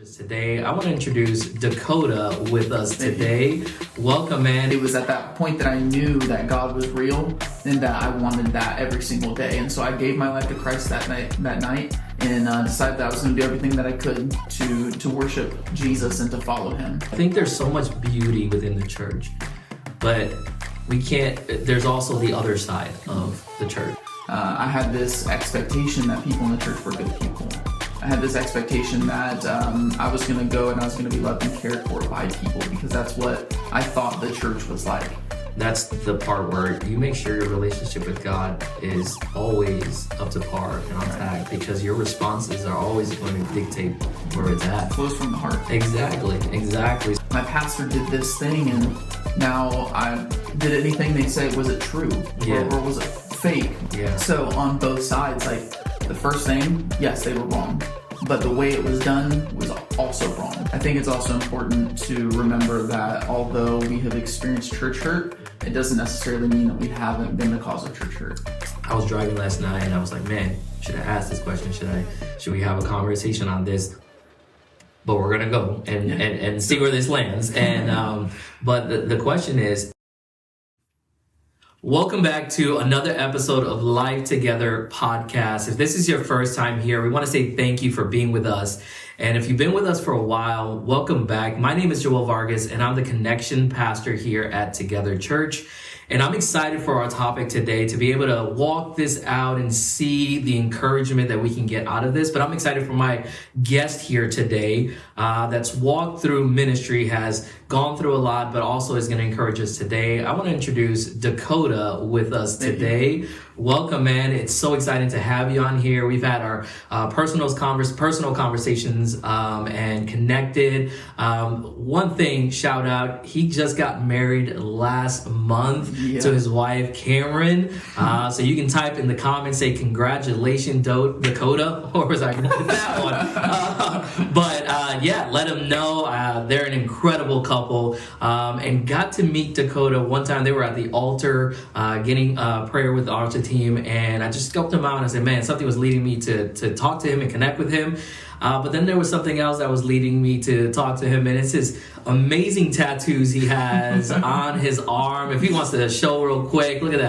Today, I want to introduce Dakota with us today. Welcome, man. It was at that point that I knew that God was real and that I wanted that every single day. And so I gave my life to Christ that night and decided that I was going to do everything that I could to worship Jesus and to follow him. I think there's so much beauty within the church, but there's also the other side of the church. I had this expectation that people in the church were good people. I had this expectation that I was going to go and I was going to be loved and cared for by people because that's what I thought the church was like. That's the part where you make sure your relationship with God is always up to par and on track, because your responses are always going to dictate where it's at. It flows from the heart. Exactly. My pastor did this thing and now I did anything they say, was it true? Yeah. Or was it fake? Yeah. So on both sides, like the first thing, yes, they were wrong. But the way it was done was also wrong. I think it's also important to remember that although we have experienced church hurt, it doesn't necessarily mean that we haven't been the cause of church hurt. I was driving last night and I was like, man, should I ask this question? Should we have a conversation on this? But we're gonna go and see where this lands. And but the question is, welcome back to another episode of Life Together podcast. If this is your first time here, we want to say thank you for being with us. And if you've been with us for a while, welcome back. My name is Joel Vargas, and I'm the connection pastor here at Together Church. And I'm excited for our topic today to be able to walk this out and see the encouragement that we can get out of this. But I'm excited for my guest here today that's walked through ministry, has gone through a lot, but also is going to encourage us today. I want to introduce Dakota with us today. Welcome, man. It's so exciting to have you on here. We've had our personal conversations and connected. One thing, shout out, he just got married last month to his wife, Cameron. So you can type in the comments, say, congratulations, Dakota, or was I going to do that one? But let them know. They're an incredible couple, and got to meet Dakota one time. They were at the altar getting prayer with the altar team, and I just scoped him out and I said, man, something was leading me to talk to him and connect with him. But then there was something else that was leading me to talk to him, and it's his amazing tattoos he has on his arm. If he wants to show real quick, look at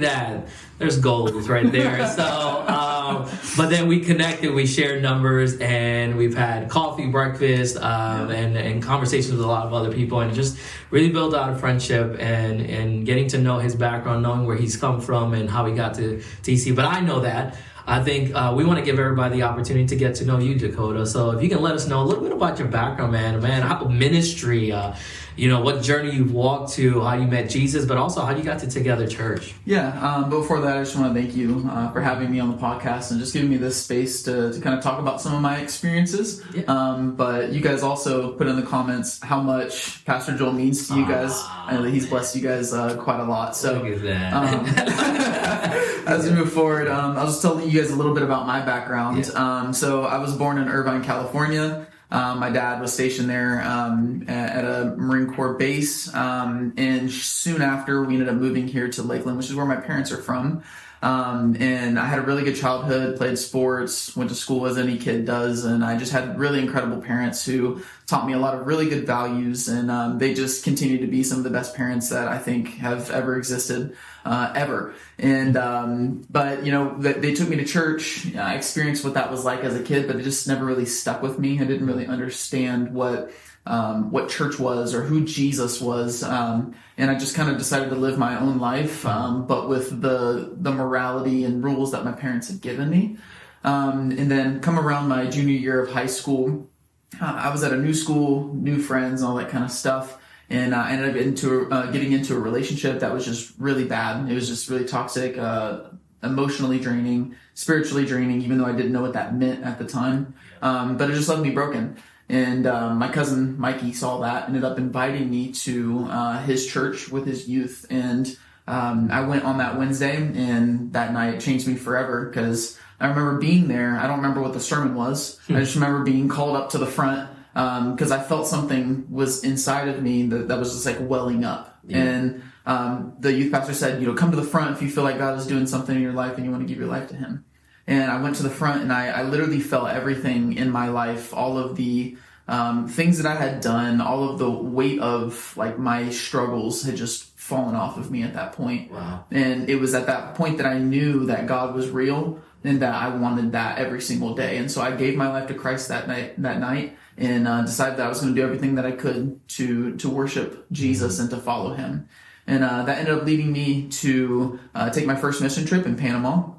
that. There's gold right there. So, but then we connected, we shared numbers, and we've had coffee, breakfast, and conversations with a lot of other people, and just really built out a friendship and getting to know his background, knowing where he's come from and how he got to TC. But I know that. I think we want to give everybody the opportunity to get to know you, Dakota. So if you can let us know a little bit about your background, man, how ministry, what journey you've walked to, how you met Jesus, but also how you got to Together Church. But before that, I just want to thank you for having me on the podcast and just giving me this space to kind of talk about some of my experiences. Yeah. But you guys also put in the comments how much Pastor Joel means to you guys. I know that he's blessed you guys quite a lot. So look at that. As we move forward, I'll just tell you guys a little bit about my background. Yeah. So I was born in Irvine, California. My dad was stationed there at a Marine Corps base, and soon after we ended up moving here to Lakeland, which is where my parents are from. And I had a really good childhood, played sports, went to school as any kid does, and I just had really incredible parents who taught me a lot of really good values, and they just continue to be some of the best parents that I think have ever existed, ever. And but they took me to church. I experienced what that was like as a kid, but it just never really stuck with me. I didn't really understand what church was or who Jesus was, and I just kind of decided to live my own life, but with the morality and rules that my parents had given me. And then come around my junior year of high school, I was at a new school, new friends, all that kind of stuff. And I ended up getting into a relationship that was just really bad. It was just really toxic, emotionally draining, spiritually draining, even though I didn't know what that meant at the time. But it just left me broken. And my cousin Mikey saw that, ended up inviting me to his church with his youth. And I went on that Wednesday, and that night changed me forever because I remember being there. I don't remember what the sermon was. I just remember being called up to the front because I felt something was inside of me that was just like welling up. Yeah. And the youth pastor said, come to the front if you feel like God is doing something in your life and you want to give your life to him. And I went to the front, and I literally felt everything in my life, all of the things that I had done, all of the weight of like my struggles had just fallen off of me at that point. Wow. And it was at that point that I knew that God was real and that I wanted that every single day. And so I gave my life to Christ that night, and decided that I was going to do everything that I could to worship Jesus and to follow him. And that ended up leading me to take my first mission trip in Panama.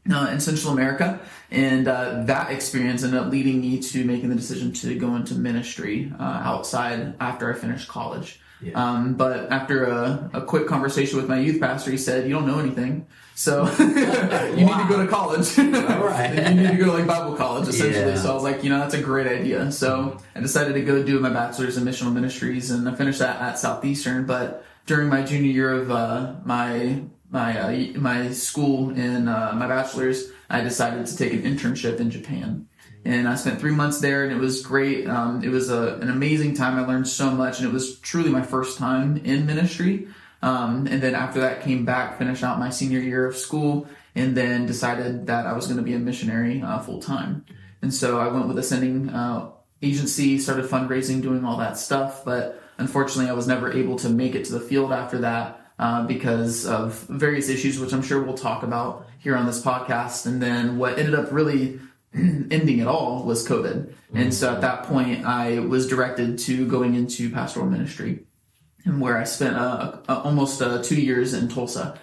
In Central America, and that experience ended up leading me to making the decision to go into ministry outside after I finished college. Yeah. But after a quick conversation with my youth pastor, he said, "You don't know anything, so you need to go to college. All right. You need to go to like Bible college, essentially." Yeah. So I was like, that's a great idea. So I decided to go do my bachelor's in missional ministries, and I finished that at Southeastern. But during my junior year of my school in my bachelor's, I decided to take an internship in Japan. And I spent 3 months there, and it was great. It was an amazing time. I learned so much, and it was truly my first time in ministry. And then after that, came back, finished out my senior year of school, and then decided that I was going to be a missionary full time. And so I went with a sending agency, started fundraising, doing all that stuff. But unfortunately, I was never able to make it to the field after that. Because of various issues, which I'm sure we'll talk about here on this podcast. And then what ended up really ending it all was COVID. And so at that point, I was directed to going into pastoral ministry, and where I spent almost 2 years in Tulsa,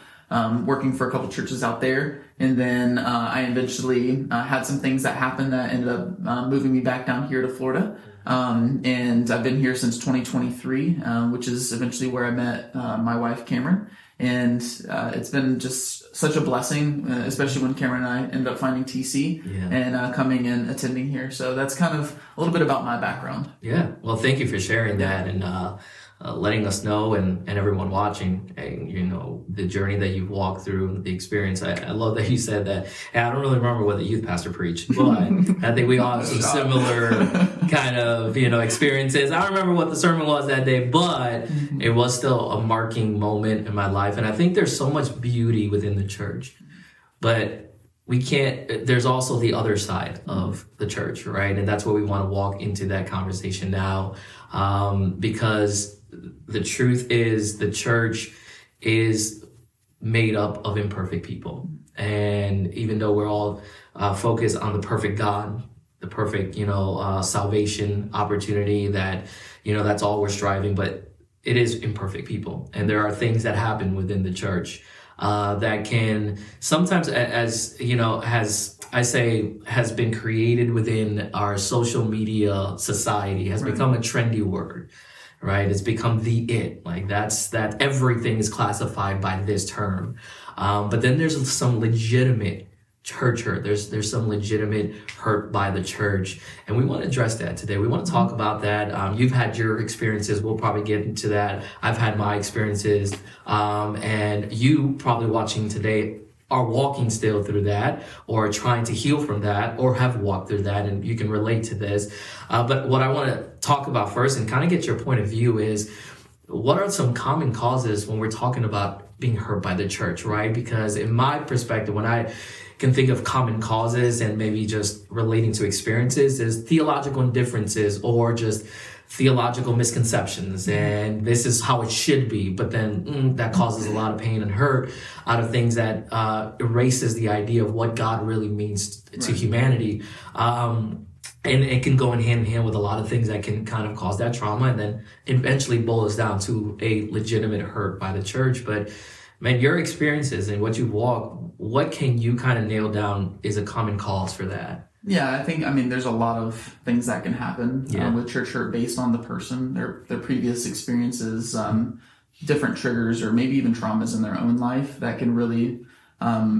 working for a couple churches out there. And then I eventually had some things that happened that ended up moving me back down here to Florida. And I've been here since 2023, which is eventually where I met my wife, Cameron. And it's been just such a blessing, especially when Cameron and I ended up finding TC and coming and attending here. So that's kind of a little bit about my background. Yeah. Well, thank you for sharing that and letting us know and everyone watching, the journey that you've walked through, the experience. I love that you said that. And I don't really remember what the youth pastor preached, but I think we all have some similar kind of, experiences. I don't remember what the sermon was that day, but it was still a marking moment in my life. And I think there's so much beauty within the church, but there's also the other side of the church, right? And that's where we want to walk into that conversation now, because the truth is the church is made up of imperfect people. And even though we're all focused on the perfect God, the perfect, salvation opportunity that, that's all we're striving, but it is imperfect people. And there are things that happen within the church that can sometimes, has been created within our social media society, has become a trendy word, right? It's become that everything is classified by this term. But then there's some legitimate church hurt. There's some legitimate hurt by the church. And we want to address that today. We want to talk about that. You've had your experiences. We'll probably get into that. I've had my experiences. And you probably watching today are walking still through that, or trying to heal from that, or have walked through that, and you can relate to this. But what I want to talk about first and kind of get your point of view is, what are some common causes when we're talking about being hurt by the church, right? Because in my perspective, when I can think of common causes and maybe just relating to experiences, is theological indifferences or just theological misconceptions, and this is how it should be, but then that causes a lot of pain and hurt out of things that erases the idea of what God really means to humanity. And it can go in hand with a lot of things that can kind of cause that trauma, and then eventually boils down to a legitimate hurt by the church. But man, your experiences and what you've walked, what can you kind of nail down is a common cause for that? Yeah, I think, there's a lot of things that can happen with church hurt based on the person, their previous experiences, different triggers, or maybe even traumas in their own life that can really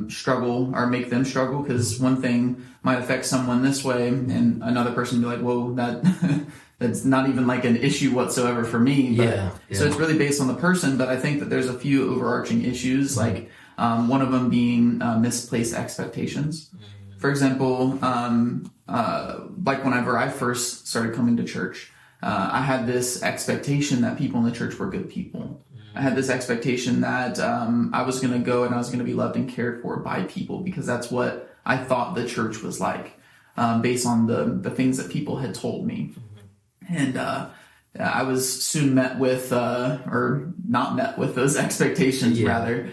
struggle or make them struggle, because one thing might affect someone this way and another person be like, whoa, that's not even like an issue whatsoever for me. But, So it's really based on the person, but I think that there's a few overarching issues, like one of them being misplaced expectations. For example, like whenever I first started coming to church, I had this expectation that people in the church were good people. I had this expectation that I was going to go and I was going to be loved and cared for by people, because that's what I thought the church was like, based on the things that people had told me. And I was soon met with, or not met with those expectations, rather,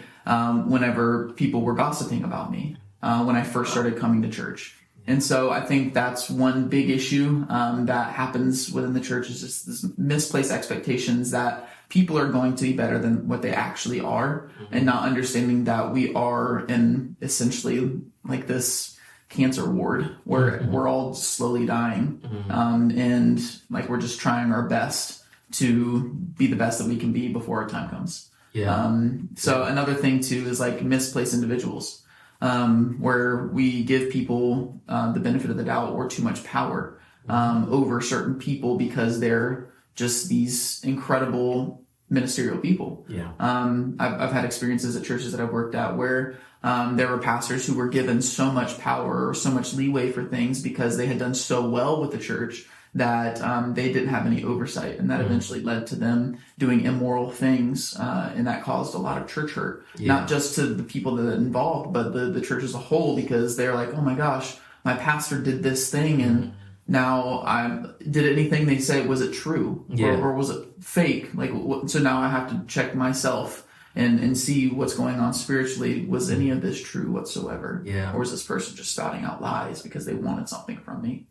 whenever people were gossiping about me when I first started coming to church. And so I think that's one big issue that happens within the church, is just this misplaced expectations that people are going to be better than what they actually are, and not understanding that we are in essentially like this cancer ward where we're all slowly dying, and like we're just trying our best to be the best that we can be before our time comes. So another thing too is like misplaced individuals, where we give people the benefit of the doubt or too much power over certain people because they're just these incredible ministerial people. I've had experiences at churches that I've worked at where there were pastors who were given so much power or so much leeway for things because they had done so well with the church that they didn't have any oversight, and that eventually led to them doing immoral things, and that caused a lot of church hurt, not just to the people that are involved, but the church as a whole, because they're like, oh my gosh, my pastor did this thing, and now I did anything they say, was it true or was it fake? Like, so now I have to check myself and see what's going on spiritually. Was any of this true whatsoever? Or is this person just spouting out lies because they wanted something from me?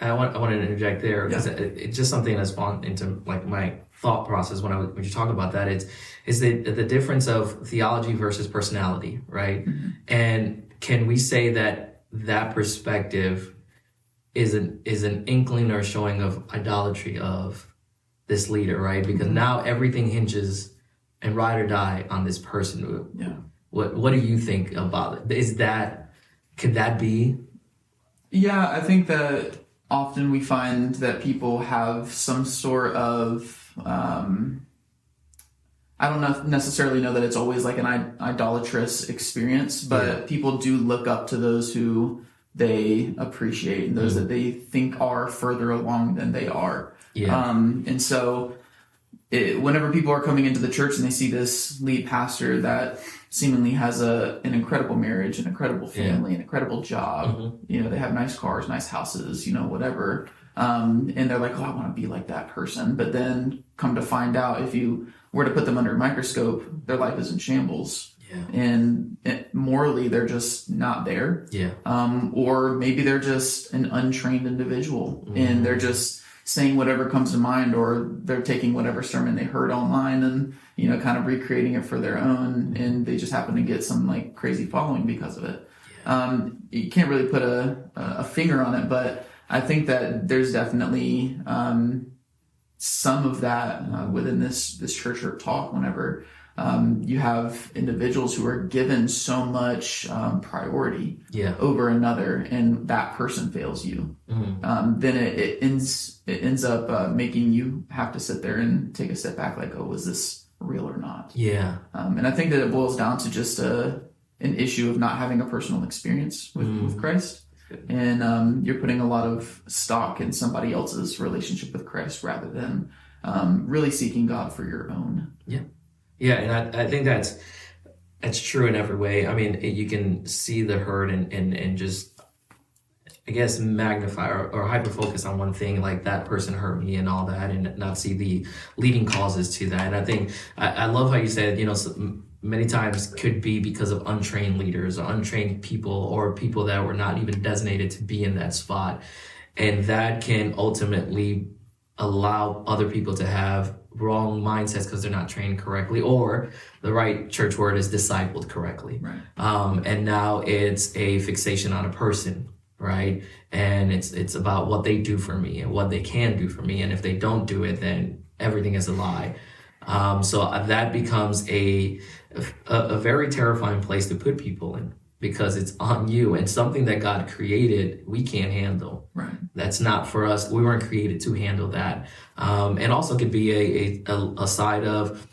I wanted to interject there, because it's just something that's spawned into like my thought process when you talk about that. Is the difference of theology versus personality, right? And can we say that perspective is an inkling or showing of idolatry of this leader, right? Because now everything hinges and ride or die on this person. What do you think about it? Could that be? Yeah, I think that often we find that people have some sort of, I don't necessarily know that it's always like an idolatrous experience, but people do look up to those who they appreciate and those that they think are further along than they are. And so whenever people are coming into the church and they see this lead pastor that seemingly has an incredible marriage, an incredible family, an incredible job, they have nice cars, nice houses, whatever. And they're like, oh, I want to be like that person. But then come to find out, if you were to put them under a microscope, their life is in shambles. And morally, they're just not there. Or maybe they're just an untrained individual and they're just saying whatever comes to mind, or they're taking whatever sermon they heard online and, kind of recreating it for their own. And they just happen to get some like crazy following because of it. You can't really put a finger on it, but I think that there's definitely some of that within this church or talk whenever you have individuals who are given so much priority over another, and that person fails you. Then it ends up making you have to sit there and take a step back, like, oh, was this real or not? And I think that it boils down to just an issue of not having a personal experience with Christ. And you're putting a lot of stock in somebody else's relationship with Christ rather than really seeking God for your own. And I think that's true in every way. I mean, you can see the hurt and just, I guess, magnify or hyper-focus on one thing, like that person hurt me and all that, and not see the leading causes to that. And I think, I love how you said, many times could be because of untrained leaders or untrained people or people that were not even designated to be in that spot. And that can ultimately allow other people to have wrong mindsets because they're not trained correctly, or the right church word is discipled correctly. And now it's a fixation on a person, right? And it's about what they do for me and what they can do for me. And if they don't do it, then everything is a lie. So that becomes a very terrifying place to put people in, because it's on you, and something that God created, we can't handle. That's not for us. We weren't created to handle that. And also could be a side of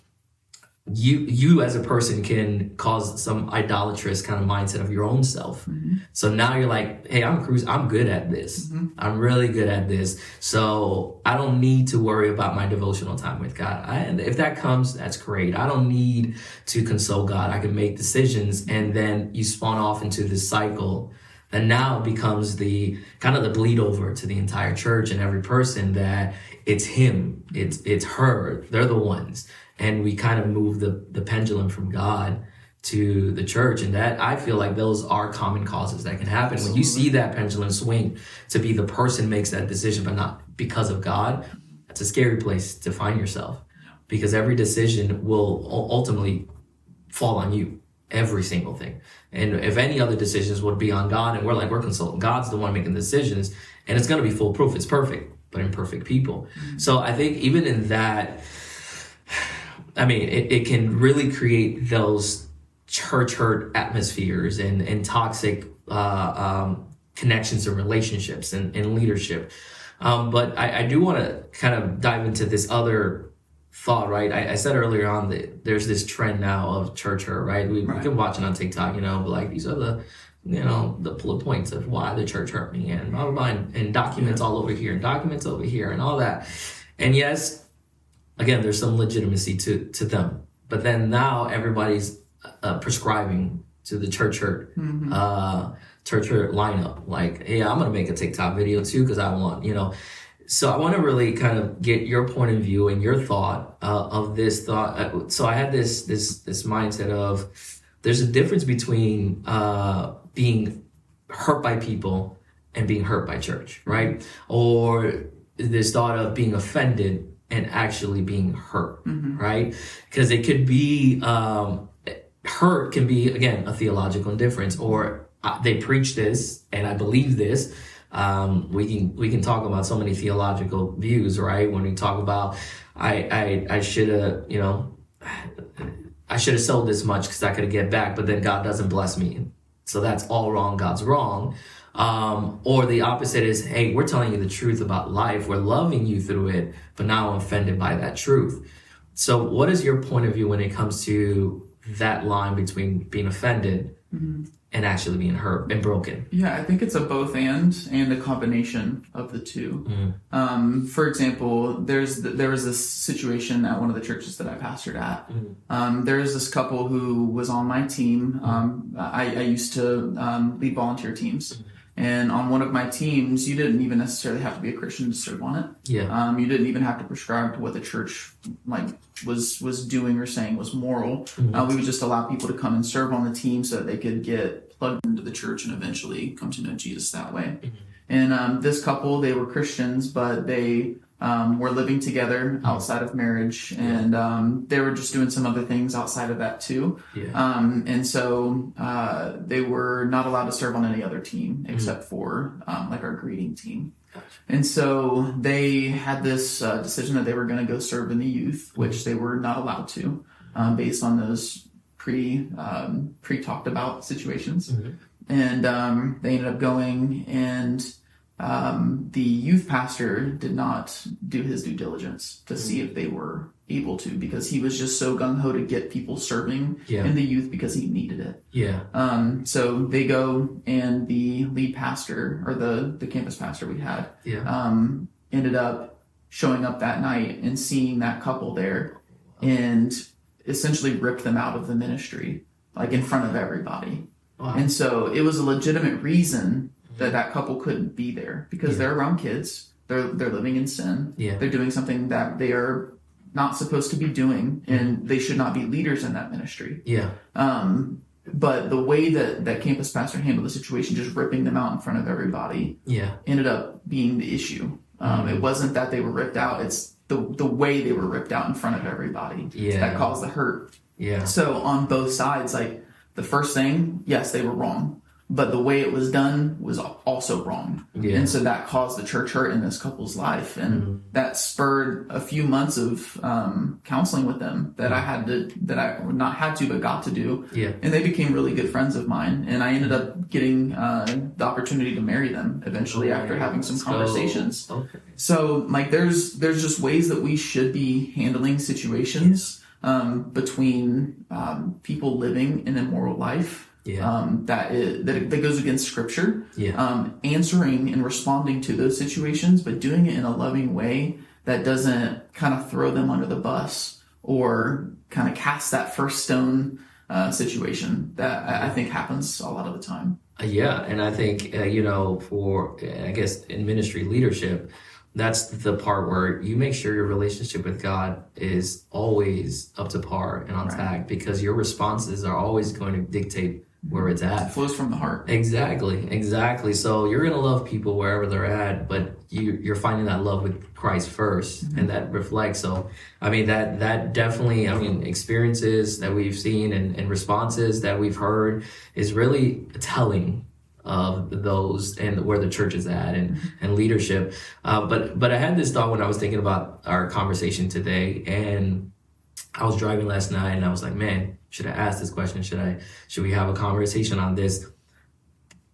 you as a person can cause some idolatrous kind of mindset of your own self. So now you're like, hey, I'm good at this. I'm really good at this. So I don't need to worry about my devotional time with God. And if that comes, that's great. I don't need to console God. I can make decisions. And then you spawn off into this cycle And now it becomes the kind of the bleed over to the entire church and every person that it's him, it's her, they're the ones. And we kind of move the pendulum from God to the church. And that, I feel like those are common causes that can happen. Absolutely. When you see that pendulum swing to be the person makes that decision, but not because of God, that's a scary place to find yourself, because every decision will ultimately fall on you. Every single thing. And if any other decisions would be on God, and we're consulting, God's the one making the decisions, and it's going to be foolproof. It's perfect, but imperfect people. Mm-hmm. So I think even in that, I mean, it can really create those church hurt atmospheres and toxic connections and relationships and leadership. But I do want to kind of dive into this other thought, right? I said earlier on that there's this trend now of church hurt, right? We've been watching on TikTok, but like these are the bullet points of why the church hurt me, and blah, blah, blah, and documents all over here and documents over here and all that. And yes, again, there's some legitimacy to them. But then now everybody's prescribing to the church hurt, church hurt lineup. Like, hey, I'm going to make a TikTok video too because I want, So I want to really kind of get your point of view and your thought of this thought. So I had this mindset of there's a difference between being hurt by people and being hurt by church, right? Or this thought of being offended and actually being hurt, right? Because it could be hurt can be, again, a theological indifference, or they preach this and I believe this. We can talk about so many theological views, right? When we talk about I should have, I should have sold this much because I could get back, but then God doesn't bless me, so that's all wrong. God's wrong. Or the opposite is, hey, we're telling you the truth about life, we're loving you through it, but now I'm offended by that truth. So what is your point of view when it comes to that line between being offended and actually being hurt and broken? Yeah, I think it's a both and a combination of the two. For example, there was this situation at one of the churches that I pastored at. There was this couple who was on my team. I used to lead volunteer teams. And on one of my teams, you didn't even necessarily have to be a Christian to serve on it. Yeah. You didn't even have to prescribe to what the church was doing or saying was moral. We would just allow people to come and serve on the team so that they could get plugged into the church and eventually come to know Jesus that way. And this couple, they were Christians, but they were living together outside of marriage, and they were just doing some other things outside of that too. And so they were not allowed to serve on any other team except for like our greeting team. And so they had this decision that they were going to go serve in the youth, which they were not allowed to, based on those pre-talked about situations. And they ended up going, and the youth pastor did not do his due diligence to see if they were able to, because he was just so gung-ho to get people serving in the youth because he needed it. So they go, and the lead pastor, or the campus pastor we had, ended up showing up that night and seeing that couple there and essentially ripped them out of the ministry, like in front of everybody. And so it was a legitimate reason that couple couldn't be there, because they're around kids, they're living in sin, they're doing something that they are not supposed to be doing, and they should not be leaders in that ministry. But the way that campus pastor handled the situation, just ripping them out in front of everybody, ended up being the issue. It wasn't that they were ripped out, it's the way they were ripped out in front of everybody that caused the hurt. So on both sides, like the first thing, yes, they were wrong, but the way it was done was also wrong. And so that caused the church hurt in this couple's life. And that spurred a few months of counseling with them that but got to do. And they became really good friends of mine. And I ended up getting the opportunity to marry them eventually after having some conversations. So like there's just ways that we should be handling situations between people living an immoral life. That goes against scripture, answering and responding to those situations, but doing it in a loving way that doesn't kind of throw them under the bus or kind of cast that first stone situation that I think happens a lot of the time. Yeah, and I think for I guess in ministry leadership, that's the part where you make sure your relationship with God is always up to par and on tag, because your responses are always going to dictate where it's at. It flows from the heart. Exactly. So you're gonna love people wherever they're at, but you're finding that love with Christ first, and that reflects. So I mean that definitely, experiences that we've seen and responses that we've heard is really telling of those and where the church is at and leadership. But I had this thought when I was thinking about our conversation today, and I was driving last night and I was like, man, should I ask this question? Should we have a conversation on this?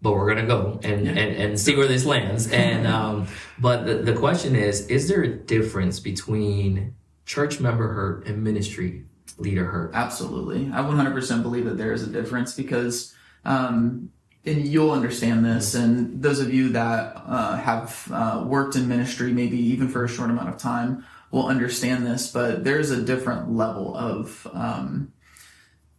But we're gonna go and see where this lands. And but the question is there a difference between church member hurt and ministry leader hurt? Absolutely. I 100% believe that there is a difference, because and you'll understand this, and those of you that have worked in ministry, maybe even for a short amount of time, will understand this, but there's a different level of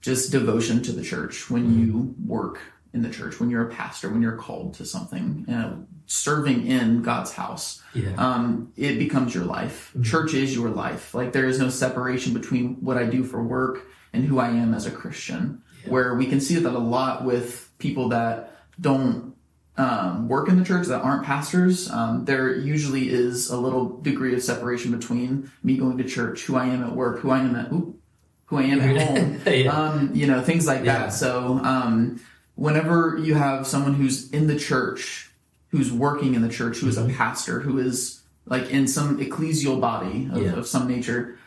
just devotion to the church when you work in the church, when you're a pastor, when you're called to something, serving in God's house. It becomes your life. Church is your life. Like, there is no separation between what I do for work and who I am as a Christian, where we can see that a lot with people that don't work in the church, that aren't pastors. There usually is a little degree of separation between me going to church, who I am at work, who I am at home, things like that. So whenever you have someone who's in the church, who's working in the church, who is a pastor, who is like in some ecclesial body of some nature,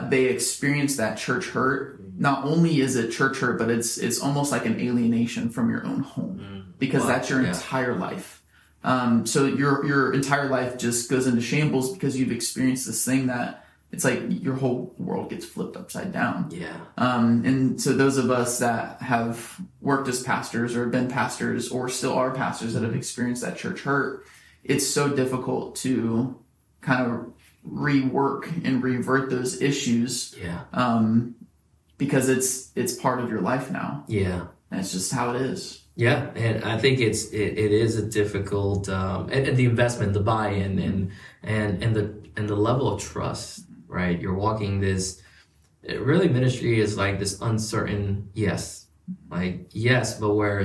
they experience that church hurt. Not only is it church hurt, but it's almost like an alienation from your own home, because that's your entire life. So your entire life just goes into shambles because you've experienced this thing that it's like your whole world gets flipped upside down. And so those of us that have worked as pastors or been pastors or still are pastors that have experienced that church hurt, it's so difficult to kind of rework and revert those issues. Because it's part of your life now. And it's just how it is. And I think it is a difficult and the investment, the buy-in, and the level of trust, right? You're walking this. Really, ministry is like this uncertain but where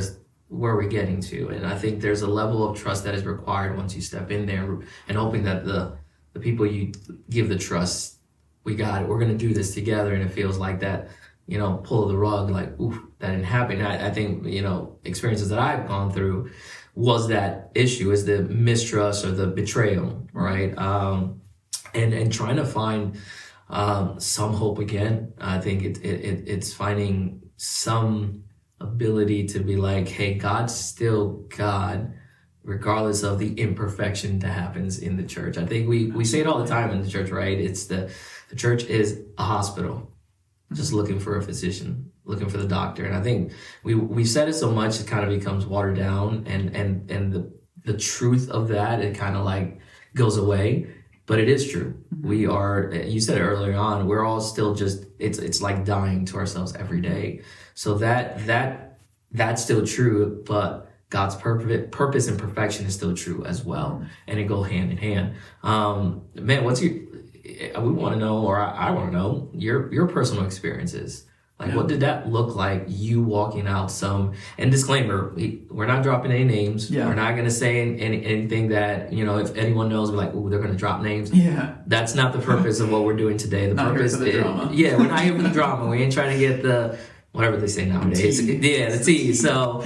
are we getting to? And I think there's a level of trust that is required once you step in there, and hoping that the people you give the trust, we got it, we're going to do this together, and it feels like that. Pull of the rug, like, oof, that didn't happen. I think, experiences that I've gone through was that issue, is the mistrust or the betrayal, right? And trying to find some hope again. I think it's finding some ability to be like, hey, God's still God, regardless of the imperfection that happens in the church. I think we say it all the time in the church, right? It's the church is a hospital, just looking for a physician, looking for the doctor. And I think we said it so much, it kind of becomes watered down, and the truth of that, it kind of like goes away. But it is true. We are, you said it earlier on, we're all still just, it's like dying to ourselves every day. So that's still true, but God's purpose and perfection is still true as well. And it go hand in hand. Man, we want to know, or I want to know your personal experiences. Like, what did that look like, you walking out some, and disclaimer, we're not dropping any names. We're not going to say anything that, if anyone knows, we're like, ooh, they're going to drop names. That's not the purpose of what we're doing today. The purpose is, drama. We're not here for the drama. We ain't trying to get the, whatever they say nowadays. The tea. So,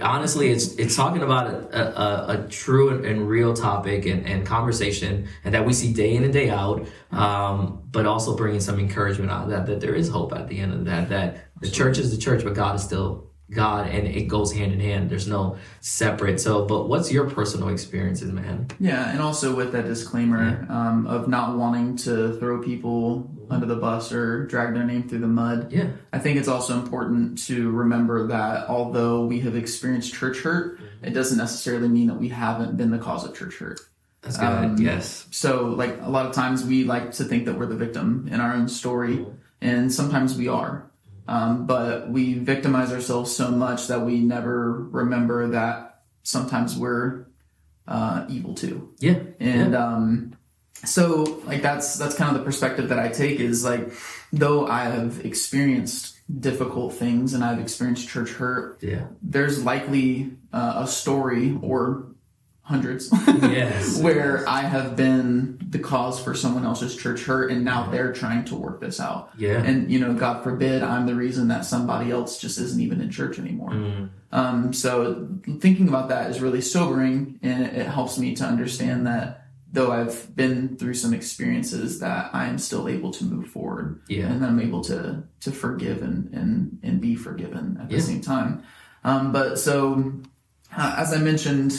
honestly, it's talking about a true and real topic and conversation, and that we see day in and day out, but also bringing some encouragement out of that there is hope at the end of that the church is the church, but God is still God, and it goes hand in hand. There's no separate. So, but what's your personal experiences, man? And also with that disclaimer of not wanting to throw people under the bus or drag their name through the mud. I think it's also important to remember that although we have experienced church hurt, it doesn't necessarily mean that we haven't been the cause of church hurt. That's good. Yes. So, like, a lot of times we like to think that we're the victim in our own story, and sometimes we are. But we victimize ourselves so much that we never remember that sometimes we're evil too. Yeah. And so like that's kind of the perspective that I take is like, though I have experienced difficult things and I've experienced church hurt, there's likely a story or hundreds where I have been the cause for someone else's church hurt, and now they're trying to work this out. And God forbid I'm the reason that somebody else just isn't even in church anymore. So thinking about that is really sobering, and it helps me to understand that though I've been through some experiences, that I am still able to move forward, and I'm able to forgive and be forgiven at the same time. But so as I mentioned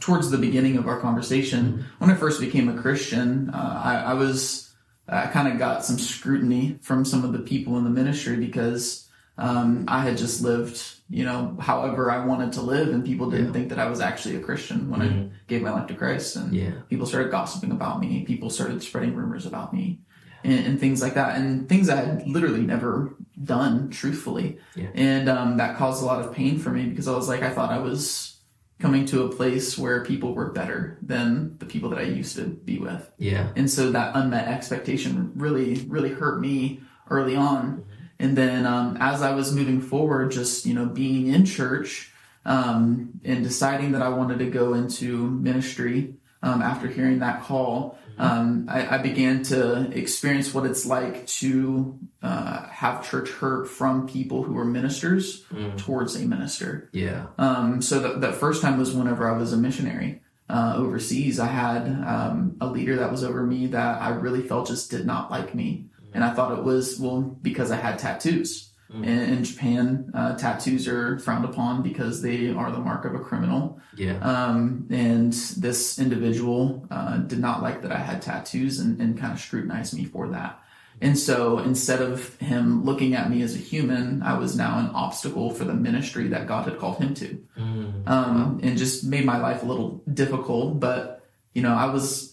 towards the beginning of our conversation, when I first became a Christian, I kind of got some scrutiny from some of the people in the ministry because I had just lived, however I wanted to live, and people didn't think that I was actually a Christian when I gave my life to Christ. And people started gossiping about me. People started spreading rumors about me and things like that, and things I had literally never done truthfully. And that caused a lot of pain for me because I was like, I thought I was coming to a place where people were better than the people that I used to be with. And so that unmet expectation really, really hurt me early on. And then as I was moving forward, just, being in church and deciding that I wanted to go into ministry after hearing that call, I began to experience what it's like to have church hurt from people who were ministers towards a minister. So that first time was whenever I was a missionary overseas. I had a leader that was over me that I really felt just did not like me. And I thought it was, because I had tattoos. In Japan, tattoos are frowned upon because they are the mark of a criminal. And this individual did not like that I had tattoos and kind of scrutinized me for that. And so instead of him looking at me as a human, I was now an obstacle for the ministry that God had called him to. And just made my life a little difficult. But, I was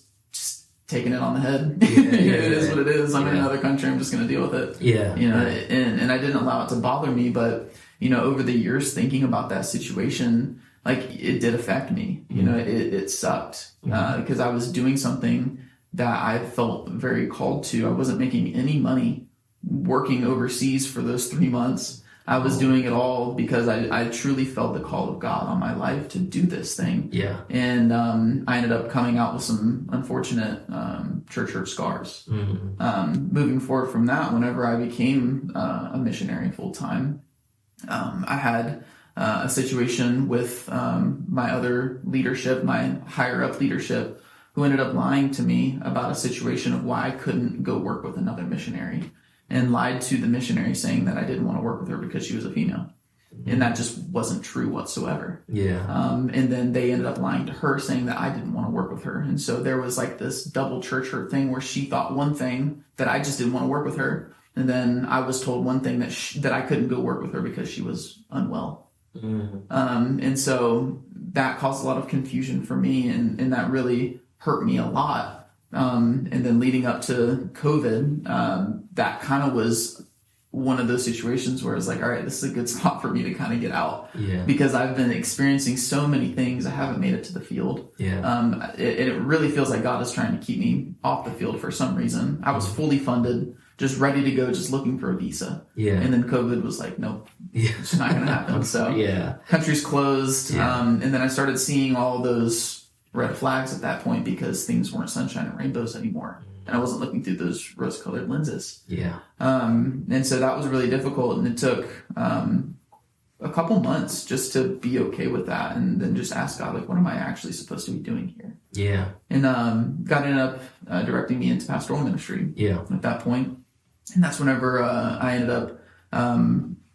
taking it on the head. It is what it is. I'm in another country. I'm just going to deal with it. And I didn't allow it to bother me. But, over the years thinking about that situation, like it did affect me. It sucked because I was doing something that I felt very called to. I wasn't making any money working overseas for those 3 months. I was doing it all because I truly felt the call of God on my life to do this thing. And I ended up coming out with some unfortunate church hurt scars. Moving forward from that, whenever I became a missionary full time, I had a situation with my other leadership, my higher up leadership, who ended up lying to me about a situation of why I couldn't go work with another missionary. And lied to the missionary saying that I didn't want to work with her because she was a female. And that just wasn't true whatsoever. And then they ended up lying to her saying that I didn't want to work with her. And so there was like this double church hurt thing where she thought one thing that I just didn't want to work with her. And then I was told one thing that I couldn't go work with her because she was unwell. And so that caused a lot of confusion for me. And that really hurt me a lot. And then leading up to COVID, that kind of was one of those situations where it's like, all right, this is a good spot for me to kind of get out because I've been experiencing so many things. I haven't made it to the field. It really feels like God is trying to keep me off the field for some reason. I was fully funded, just ready to go, just looking for a visa. And then COVID was like, nope, it's not going to happen. So country's closed. And then I started seeing all those red flags at that point because things weren't sunshine and rainbows anymore. And I wasn't looking through those rose-colored lenses. And so that was really difficult. And it took a couple months just to be okay with that. And then just ask God, like, what am I actually supposed to be doing here? And God ended up directing me into pastoral ministry at that point. And that's whenever I ended up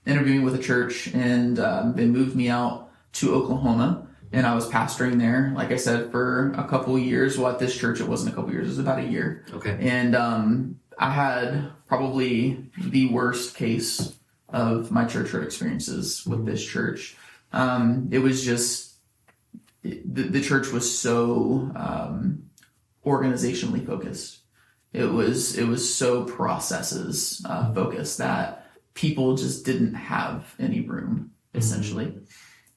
interviewing with a church, and they moved me out to Oklahoma. And I was pastoring there, like I said, for a couple of years. Well, at this church, it wasn't a couple of years. It was about a year. And I had probably the worst case of my church hurt experiences with this church. It was just, the church was so organizationally focused. It was so processes focused that people just didn't have any room, essentially.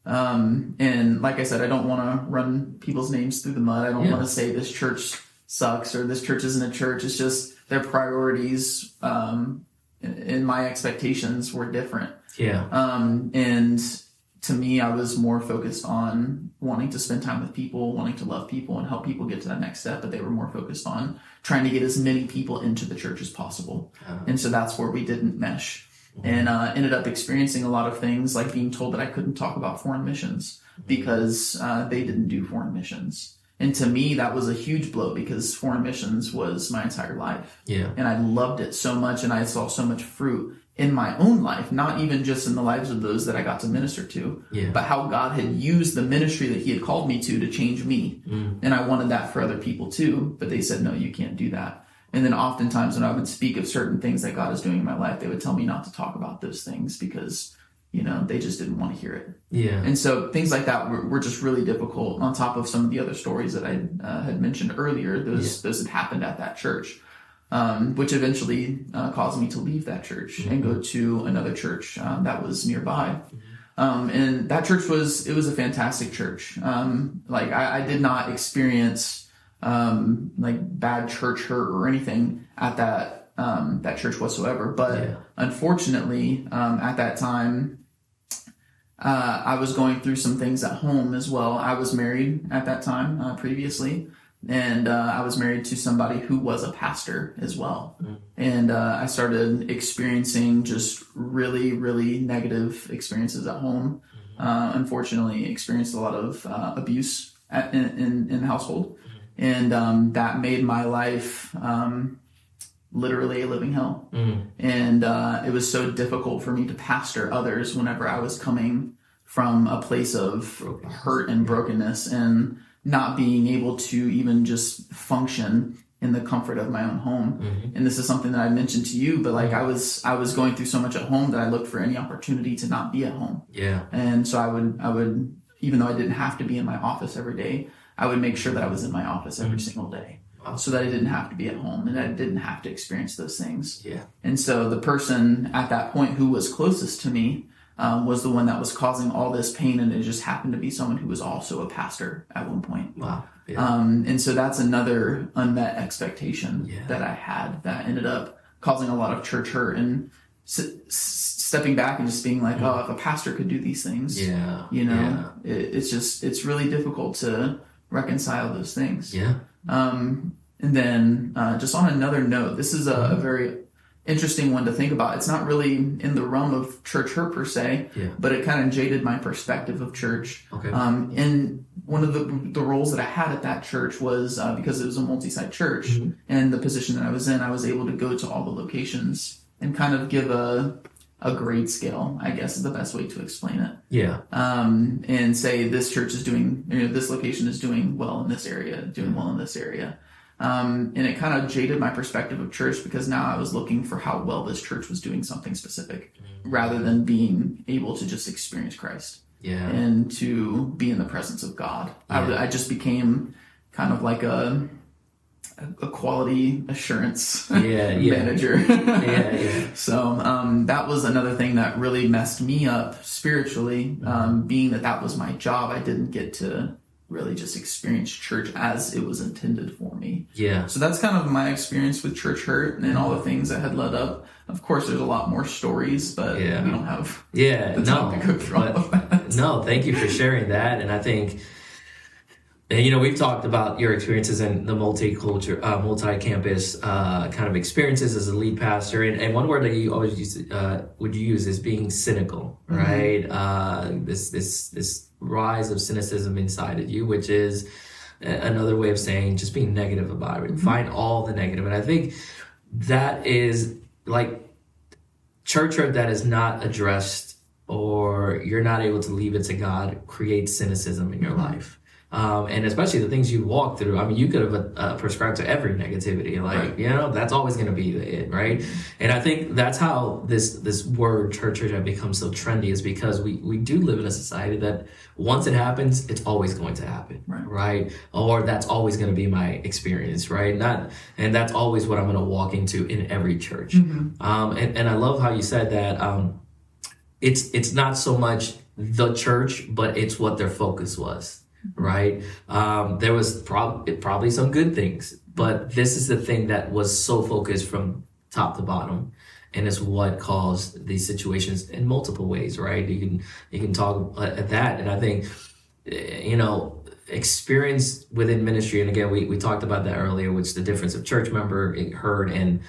And like I said, I don't want to run people's names through the mud. I don't want to say this church sucks or this church isn't a church. It's just their priorities and my expectations were different. And to me, I was more focused on wanting to spend time with people, wanting to love people and help people get to that next step. But they were more focused on trying to get as many people into the church as possible. And so that's where we didn't mesh. And ended up experiencing a lot of things, like being told that I couldn't talk about foreign missions because they didn't do foreign missions. And to me, that was a huge blow because foreign missions was my entire life. And I loved it so much, and I saw so much fruit in my own life, not even just in the lives of those that I got to minister to, but how God had used the ministry that he had called me to change me. And I wanted that for other people too, but they said, no, you can't do that. And then oftentimes when I would speak of certain things that God is doing in my life, they would tell me not to talk about those things because, they just didn't want to hear it. And so things like that were just really difficult on top of some of the other stories that I had mentioned earlier. Those had happened at that church, which eventually caused me to leave that church and go to another church that was nearby. And that church was a fantastic church. I did not experience bad church hurt or anything at that church whatsoever. But unfortunately, at that time, I was going through some things at home as well. I was married at that time previously, and I was married to somebody who was a pastor as well. And I started experiencing just really, really negative experiences at home. Unfortunately, experienced a lot of abuse in the household. And that made my life literally a living hell. And it was so difficult for me to pastor others whenever I was coming from a place of hurt and brokenness and not being able to even just function in the comfort of my own home. And this is something that I mentioned to you, but I was going through so much at home that I looked for any opportunity to not be at home. And so I would, even though I didn't have to be in my office every day, I would make sure that I was in my office every single day so that I didn't have to be at home and I didn't have to experience those things. And so the person at that point who was closest to me was the one that was causing all this pain, and it just happened to be someone who was also a pastor at one point. And so that's another unmet expectation that I had that ended up causing a lot of church hurt and stepping back and just being like, oh, if a pastor could do these things, it's really difficult to reconcile those things. And then just on another note, this is a very interesting one to think about. It's not really in the realm of church hurt per se, but it kind of jaded my perspective of church. And one of the roles that I had at that church was because it was a multi-site church, and the position that I was in, I was able to go to all the locations and kind of give a grade scale, I guess is the best way to explain it. And say this church is doing, this location is doing well in this area, doing well in this area. And it kind of jaded my perspective of church because now I was looking for how well this church was doing something specific rather than being able to just experience Christ and to be in the presence of God. I just became kind of like a quality assurance manager. So that was another thing that really messed me up spiritually, being that was my job. I didn't get to really just experience church as it was intended for me. So that's kind of my experience with church hurt and all the things that had led up. Of course, there's a lot more stories, but we don't have the time to go through all of that. No, thank you for sharing that. And I think, we've talked about your experiences in the multi-campus kind of experiences as a lead pastor. And one word that you always use is being cynical, right? This rise of cynicism inside of you, which is another way of saying just being negative about it. Find all the negative. And I think that is like church hurt that is not addressed, or you're not able to leave it to God, creates cynicism in your life. And especially the things you walk through. I mean, you could have prescribed to every negativity. Like, that's always going to be it, right? And I think that's how this word church have become so trendy, is because we do live in a society that once it happens, it's always going to happen, right? Or that's always going to be my experience, right? And that's always what I'm going to walk into in every church. And I love how you said that it's not so much the church, but it's what their focus was, right? There was probably some good things, but this is the thing that was so focused from top to bottom. And it's what caused these situations in multiple ways, right? You can talk at that. And I think, experience within ministry, and again, we talked about that earlier, which is the difference of church member, herd, and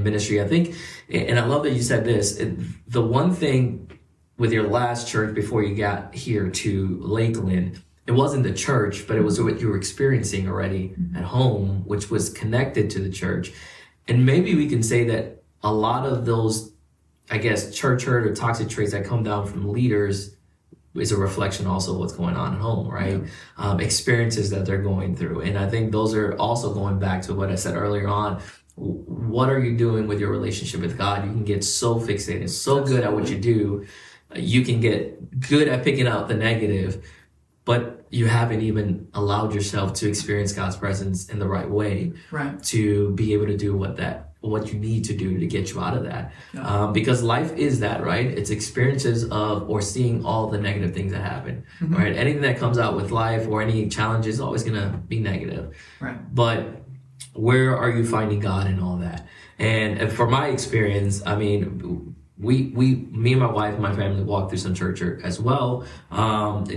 ministry. I think, and I love that you said this, the one thing with your last church before you got here to Lakeland, it wasn't the church, but it was what you were experiencing already at home, which was connected to the church. And maybe we can say that a lot of those, I guess, church hurt or toxic traits that come down from leaders is a reflection also of what's going on at home, right? Experiences that they're going through. And I think those are also going back to what I said earlier on. What are you doing with your relationship with God? You can get so fixated, so good at what you do. You can get good at picking out the negative, but you haven't even allowed yourself to experience God's presence in the right way, to be able to do what you need to do to get you out of that. Because life is that, right? It's experiences of, or seeing all the negative things that happen, right? Anything that comes out with life or any challenge is always going to be negative. But where are you finding God in all that? And for my experience, I mean, me and my wife and my family walked through some church as well,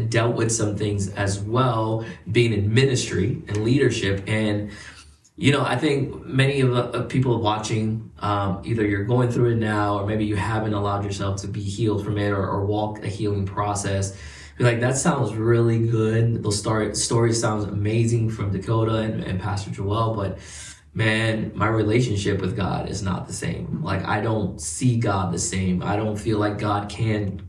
dealt with some things as well, being in ministry and leadership. And I think many of the people watching, either you're going through it now, or maybe you haven't allowed yourself to be healed from it or walk a healing process. You're like, that sounds really good. Those stories sounds amazing from Dakota and Pastor Joel, but man, my relationship with God is not the same. Like, I don't see God the same. I don't feel like God can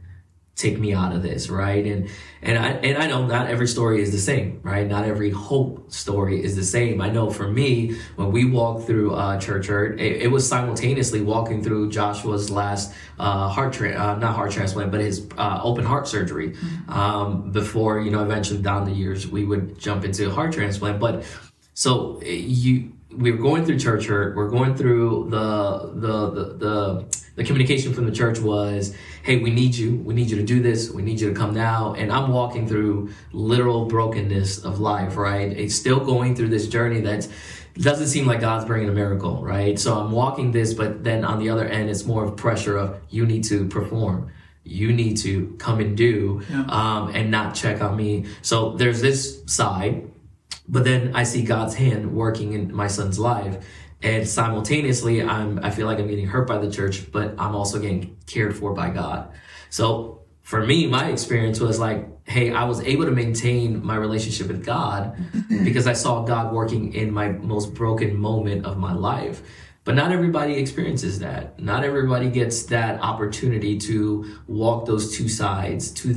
take me out of this, right? And I know not every story is the same, right? Not every hope story is the same. I know for me, when we walked through church hurt, it was simultaneously walking through Joshua's last not heart transplant, but his open heart surgery. Before, eventually down the years, we would jump into heart transplant. But so we're going through church hurt. We're going through the communication from the church was, hey, we need you. We need you to do this. We need you to come now. And I'm walking through literal brokenness of life, right? It's still going through this journey that doesn't seem like God's bringing a miracle, right? So I'm walking this, but then on the other end, it's more of pressure of you need to perform. You need to come and do, and not check on me. So there's this side. But then I see God's hand working in my son's life, and simultaneously I feel like I'm getting hurt by the church, but I'm also getting cared for by God. So for me, my experience was like, hey, I was able to maintain my relationship with God because I saw God working in my most broken moment of my life. But not everybody experiences that. Not everybody gets that opportunity to walk those two sides of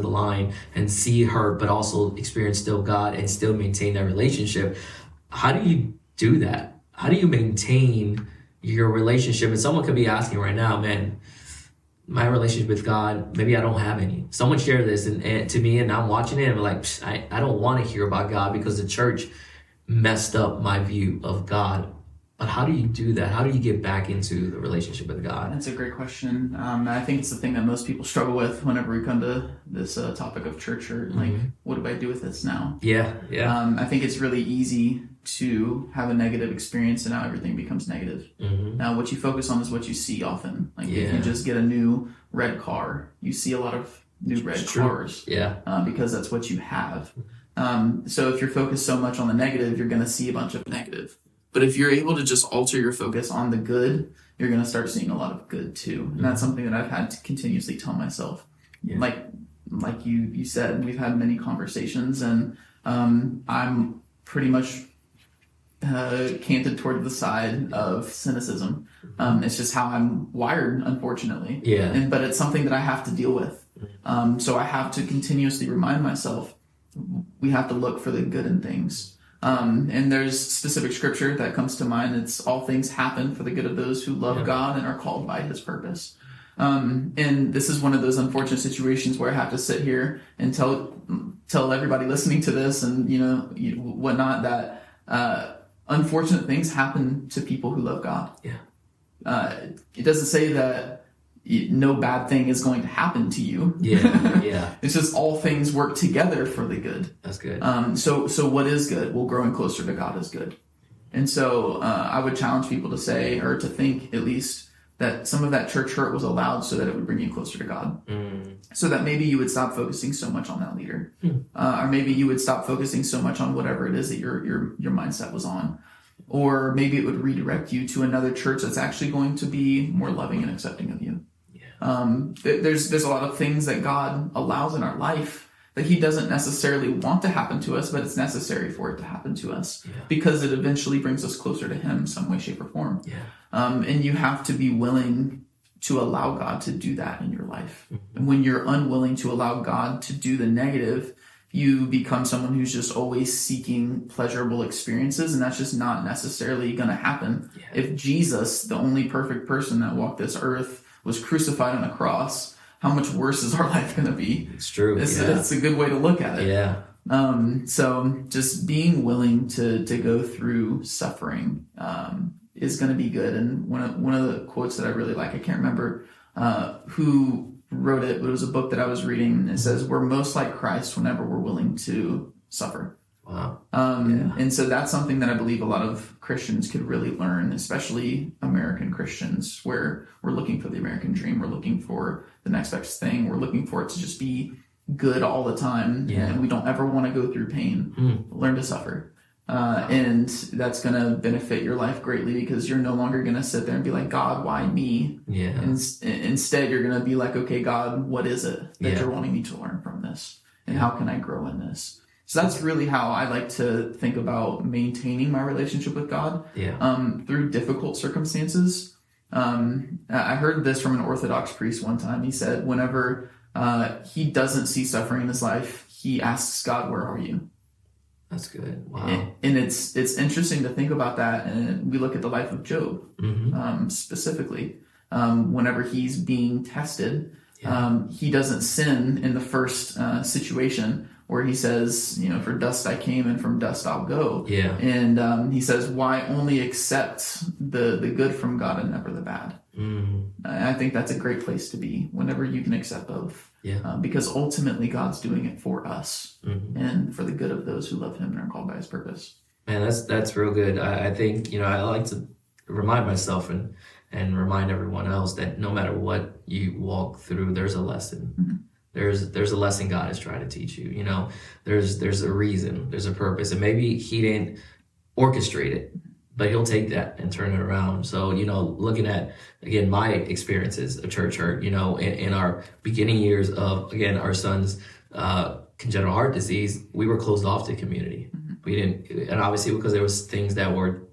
the line and see hurt, but also experience still God and still maintain that relationship. How do you do that? How do you maintain your relationship? And someone could be asking right now, man, my relationship with God, maybe I don't have any. Someone shared this and to me, and I'm watching it and I'm like, I don't want to hear about God because the church messed up my view of God. But how do you do that? How do you get back into the relationship with God? That's a great question. I think it's the thing that most people struggle with whenever we come to this topic of church hurt. Like, what do I do with this now? Yeah. I think it's really easy to have a negative experience and now everything becomes negative. Now, what you focus on is what you see often. Like, if you just get a new red car, you see a lot of new red cars. Because that's what you have. So if you're focused so much on the negative, you're going to see a bunch of negative. But if you're able to just alter your focus on the good, you're going to start seeing a lot of good too. And that's something that I've had to continuously tell myself. Like you said, we've had many conversations, and I'm pretty much canted toward the side of cynicism. It's just how I'm wired, unfortunately. But it's something that I have to deal with. So I have to continuously remind myself, we have to look for the good in things. And there's specific scripture that comes to mind. It's all things happen for the good of those who love God and are called by his purpose. And this is one of those unfortunate situations where I have to sit here and tell everybody listening to this and, whatnot, that unfortunate things happen to people who love God. It doesn't say that no bad thing is going to happen to you. It's just all things work together for the good. That's good. So what is good? Well, growing closer to God is good. And so I would challenge people to say, or to think at least, that some of that church hurt was allowed so that it would bring you closer to God. So that maybe you would stop focusing so much on that leader. Or maybe you would stop focusing so much on whatever it is that your mindset was on. Or maybe it would redirect you to another church that's actually going to be more loving and accepting of you. There's a lot of things that God allows in our life that he doesn't necessarily want to happen to us, but it's necessary for it to happen to us because it eventually brings us closer to him some way, shape, or form. And you have to be willing to allow God to do that in your life. And when you're unwilling to allow God to do the negative, you become someone who's just always seeking pleasurable experiences, and that's just not necessarily going to happen. If Jesus, the only perfect person that walked this earth, was crucified on a cross, how much worse is our life going to be? It's true. It's a good way to look at it. So just being willing to go through suffering is going to be good. And one of the quotes that I really like, I can't remember who wrote it, but it was a book that I was reading. It says, "We're most like Christ whenever we're willing to suffer." Wow. And so that's something that I believe a lot of Christians could really learn, especially American Christians, where we're looking for the American dream. We're looking for the next best thing. We're looking for it to just be good all the time. And we don't ever want to go through pain. Learn to suffer. And that's going to benefit your life greatly because you're no longer going to sit there and be like, God, why me? Instead, you're going to be like, okay, God, what is it that you're wanting me to learn from this? And how can I grow in this? So that's really how I like to think about maintaining my relationship with God through difficult circumstances. I heard this from an Orthodox priest one time. He said whenever he doesn't see suffering in his life, he asks God, where are you? That's good. Wow. And it's interesting to think about that. And we look at the life of Job specifically. Whenever he's being tested, he doesn't sin in the first situation where he says, for dust I came and from dust I'll go. And he says, why only accept the good from God and never the bad? I think that's a great place to be whenever you can accept both. Because ultimately God's doing it for us and for the good of those who love him and are called by his purpose. Man, that's real good. I think, I like to remind myself and remind everyone else that no matter what you walk through, there's a lesson. There's a lesson God is trying to teach you. There's a reason, there's a purpose, and maybe he didn't orchestrate it, but he'll take that and turn it around. So, looking at, again, my experiences of church hurt, in our beginning years of, again, our son's congenital heart disease, we were closed off to community. We didn't, and obviously because there was things that were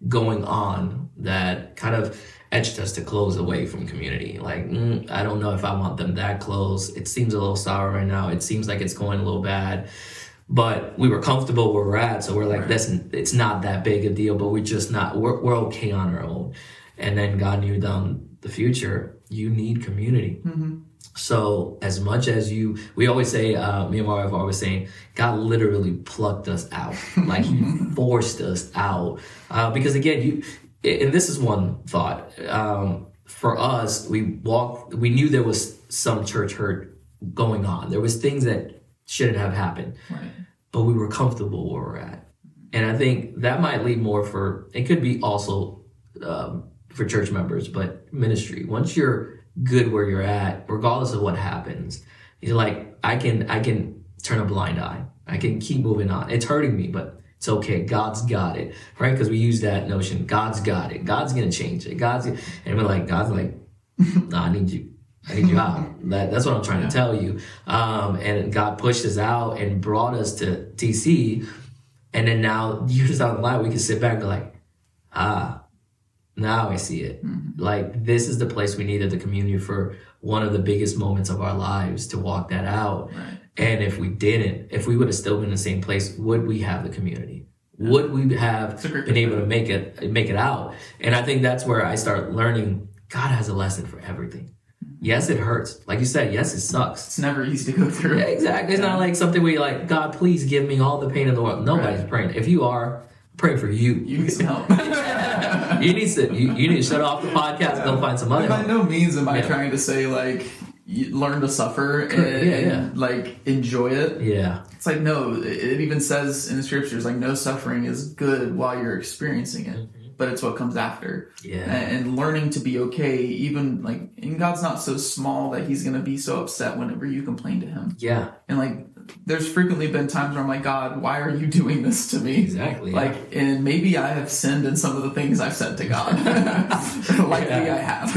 going on that kind of edged us to close away from community. Like, I don't know if I want them that close. It seems a little sour right now. It seems like it's going a little bad. But we were comfortable where we're at, so we're like, listen, it's not that big a deal, but we're okay on our own. And then God knew down the future, you need community. So as much as we always say, me and my wife are always saying, God literally plucked us out. Like he forced us out. Because again, and this is one thought, for us, we knew there was some church hurt going on. There was things that shouldn't have happened, but we were comfortable where we're at. And I think that might lead more it could be also for church members, but ministry. Once you're good where you're at, regardless of what happens, you're like, I can turn a blind eye. I can keep moving on. It's hurting me, but it's okay. God's got it, right? Because we use that notion. God's got it. God's going to change it. And we're like, God's like, nah, I need you out. That's what I'm trying to tell you. And God pushed us out and brought us to TC. And then now, years down the line, we can sit back and be like, now I see it. Like, this is the place we needed the community for one of the biggest moments of our lives to walk that out. And if we didn't, if we would have still been in the same place, would we have the community? Would we have been able to make it out? And I think that's where I start learning God has a lesson for everything. Yes, it hurts. Like you said, yes, it sucks. It's never easy to go through. Yeah, exactly. It's not like something where you're like, God, please give me all the pain in the world. Nobody's praying. If you are, praying for you. You need some help. You need to shut off the podcast and go find some other help. By no means am I trying to say, like, learn to suffer and like, enjoy it. Yeah. It's like, no, it even says in the scriptures, like, no suffering is good while you're experiencing it. Mm-hmm. But it's what comes after. Yeah. And learning to be okay, even like, and God's not so small that he's going to be so upset whenever you complain to him. Yeah. And like, there's frequently been times where I'm like, God, why are you doing this to me? Exactly. Like, and maybe I have sinned in some of the things I've said to God. Likely I have.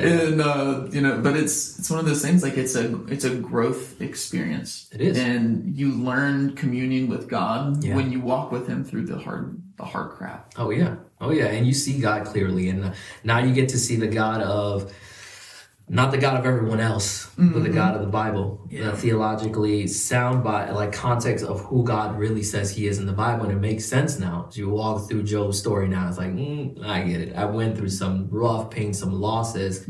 And, but it's one of those things, like, it's a growth experience. It is. And you learn communion with God when you walk with him through the hard crap. Oh yeah. And you see God clearly. And now you get to see the God of, not the God of everyone else, but the God of the Bible. The theologically sound by like context of who God really says he is in the Bible. And it makes sense now. As you walk through Job's story now, it's like, I get it. I went through some rough pain, some losses,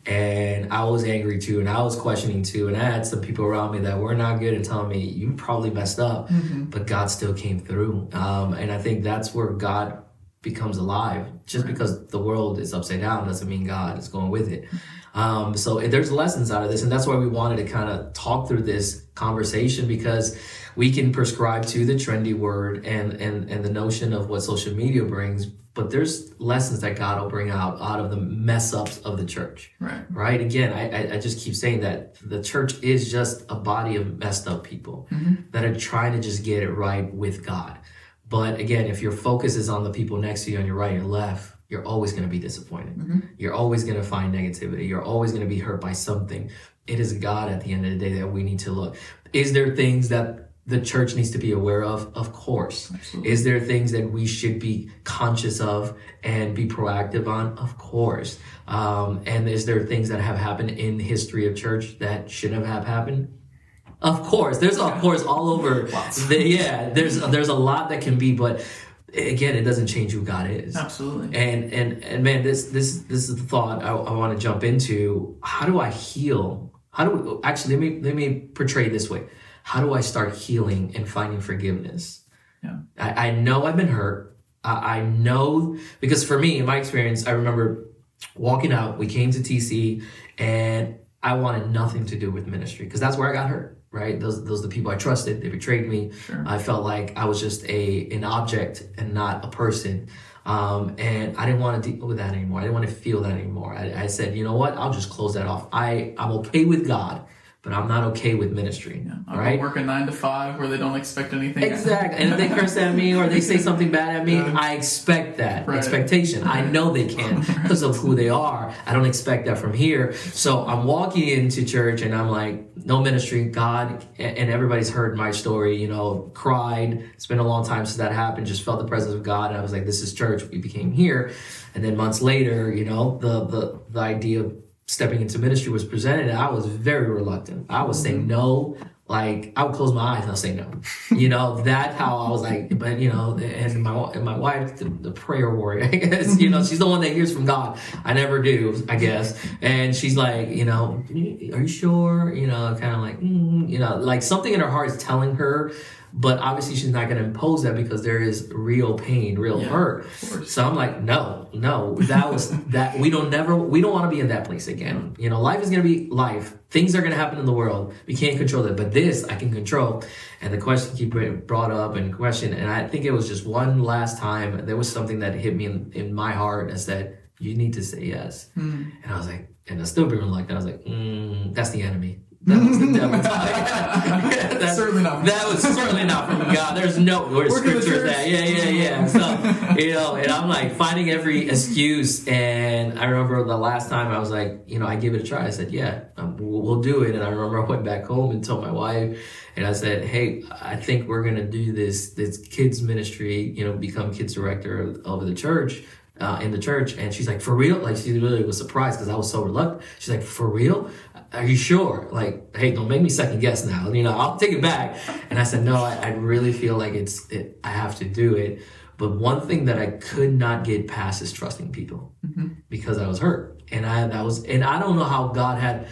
and I was angry too, and I was questioning too, and I had some people around me that were not good and telling me, you probably messed up, but God still came through. And I think that's where God becomes alive. Just because the world is upside down doesn't mean God is going with it. So there's lessons out of this, and that's why we wanted to kind of talk through this conversation, because we can prescribe to the trendy word and the notion of what social media brings, but there's lessons that God will bring out of the mess ups of the church. Right? Again, I just keep saying that the church is just a body of messed up people that are trying to just get it right with God. But again, if your focus is on the people next to you on your right and your left, you're always going to be disappointed. You're always going to find negativity. You're always going to be hurt by something. It is God at the end of the day that we need to look. Is there things that the church needs to be aware of? Of course. Absolutely. Is there things that we should be conscious of and be proactive on? Of course. And is there things that have happened in the history of church that shouldn't have happened? Of course. There's of course all over. There's a lot that can be, but again, it doesn't change who God is. Absolutely. And man, this is the thought I want to jump into. How do I heal? Let me portray it this way. How do I start healing and finding forgiveness? Yeah. I know I've been hurt. I know, because for me, in my experience, I remember walking out, we came to TC, and I wanted nothing to do with ministry, because that's where I got hurt. Right? Those are the people I trusted. They betrayed me. Sure. I felt like I was just an object and not a person. And I didn't want to deal with that anymore. I didn't want to feel that anymore. I said, you know what? I'll just close that off. I'm okay with God, but I'm not okay with ministry. Yeah. Right? Work a 9 to 5 where they don't expect anything. Exactly. And if they curse at me or they say something bad at me, I expect that expectation. I know they can because of who they are. I don't expect that from here. So I'm walking into church and I'm like, no ministry, God, and everybody's heard my story, cried. It's been a long time since that happened, just felt the presence of God. And I was like, this is church. We became here. And then months later, the idea of stepping into ministry was presented, and I was very reluctant. I was saying no. Like, I would close my eyes and I'll say no. That's how I was like, but, and my wife, the prayer warrior, I guess, she's the one that hears from God. I never do, I guess. And she's like, are you sure? Kind of like, like something in her heart is telling her, but obviously she's not going to impose that because there is real pain, real hurt. So I'm like, no, we don't want to be in that place again. Life is going to be life. Things are going to happen in the world. We can't control that, but this I can control. And the question keep brought up and questioned. And I think it was just one last time, there was something that hit me in my heart and said, you need to say yes. And I was like, and I still being like that. I was like, that's the enemy. That was the devil talking. That was certainly not from God. There's no scripture that. Yeah. So, and I'm like finding every excuse. And I remember the last time I was like, I give it a try. I said, we'll do it. And I remember I went back home and told my wife, and I said, hey, I think we're going to do this kids ministry, become kids director of the church. in the church, and she's like, for real? Like, she really was surprised because I was so reluctant. She's like, for real? Are you sure? Like, hey, don't make me second guess now. I'll take it back. And I said, no, I really feel like I have to do it. But one thing that I could not get past is trusting people because I was hurt. And I don't know how God had,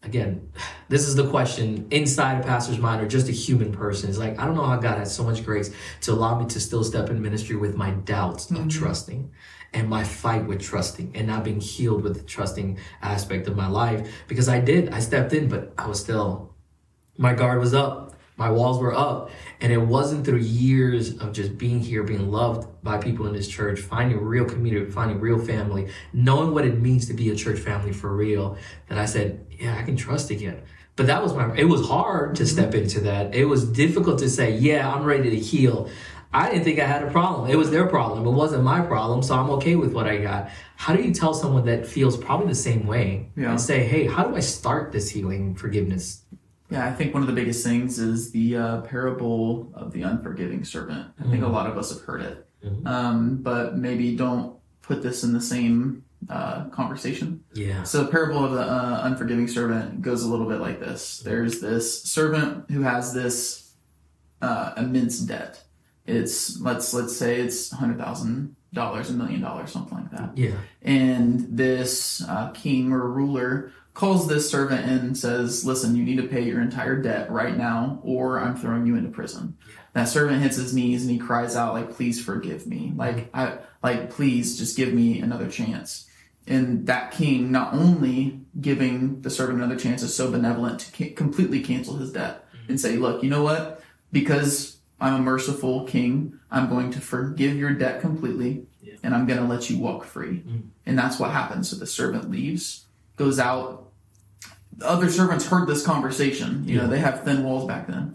again, this is the question inside a pastor's mind or just a human person. It's like, I don't know how God has so much grace to allow me to still step in ministry with my doubts of trusting and my fight with trusting and not being healed with the trusting aspect of my life. Because I stepped in, but I was still, my guard was up. My walls were up. And it wasn't through years of just being here, being loved by people in this church, finding real community, finding real family, knowing what it means to be a church family for real, that I said, yeah, I can trust again. But it was hard to step into that. It was difficult to say, yeah, I'm ready to heal. I didn't think I had a problem. It was their problem. It wasn't my problem. So I'm okay with what I got. How do you tell someone that feels probably the same way and say, hey, how do I start this healing forgiveness? Yeah, I think one of the biggest things is the parable of the unforgiving servant. I think a lot of us have heard it, but maybe don't put this in the same conversation. Yeah. So the parable of the unforgiving servant goes a little bit like this. There's this servant who has this immense debt. It's let's say it's $100,000, $1 million, something like that. Yeah. And this king or ruler calls this servant in and says, listen, you need to pay your entire debt right now or I'm throwing you into prison. Yeah. That servant hits his knees and he cries out like, please forgive me. Please just give me another chance. And that king, not only giving the servant another chance, is so benevolent to completely cancel his debt and say, look, you know what? Because I'm a merciful king, I'm going to forgive your debt completely and I'm going to let you walk free. And that's what happens. So the servant leaves, goes out. The other servants heard this conversation. You know, they have thin walls back then.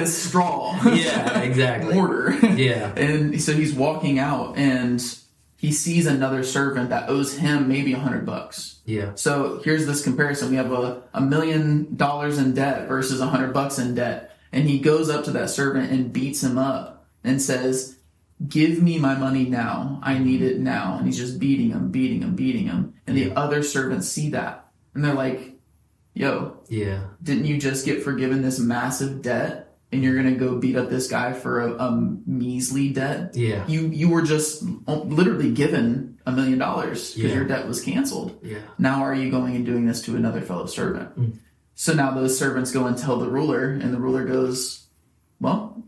Straw. Yeah, exactly. Mortar. Yeah. And so he's walking out and he sees another servant that owes him maybe $100. Yeah. So here's this comparison. We have $1 million in debt versus $100 in debt. And he goes up to that servant and beats him up and says, give me my money now. I need it now. And he's just beating him. And the other servants see that. And they're like, yo, didn't you just get forgiven this massive debt? And you're going to go beat up this guy for a measly debt? Yeah. You were just literally given $1 million because your debt was canceled. Yeah. Now are you going and doing this to another fellow servant? So now those servants go and tell the ruler, and the ruler goes, well,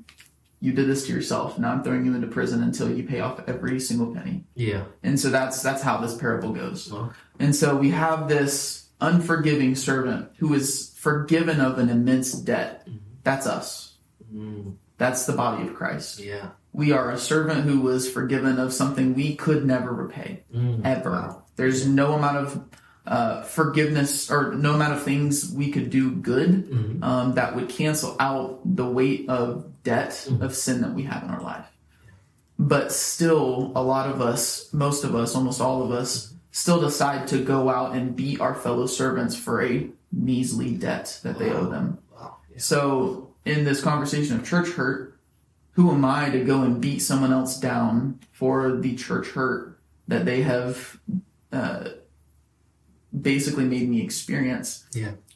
you did this to yourself. Now I'm throwing you into prison until you pay off every single penny. Yeah. And so that's how this parable goes. Well. And so we have this unforgiving servant who is forgiven of an immense debt. That's us. That's the body of Christ. Yeah. We are a servant who was forgiven of something we could never repay, ever. Wow. There's no amount of forgiveness or no amount of things we could do good that would cancel out the weight of debt of sin that we have in our life. But still, a lot of us, most of us, almost all of us, still decide to go out and beat our fellow servants for a measly debt that they owe them. Wow. Yeah. So in this conversation of church hurt, who am I to go and beat someone else down for the church hurt that they have basically made me experience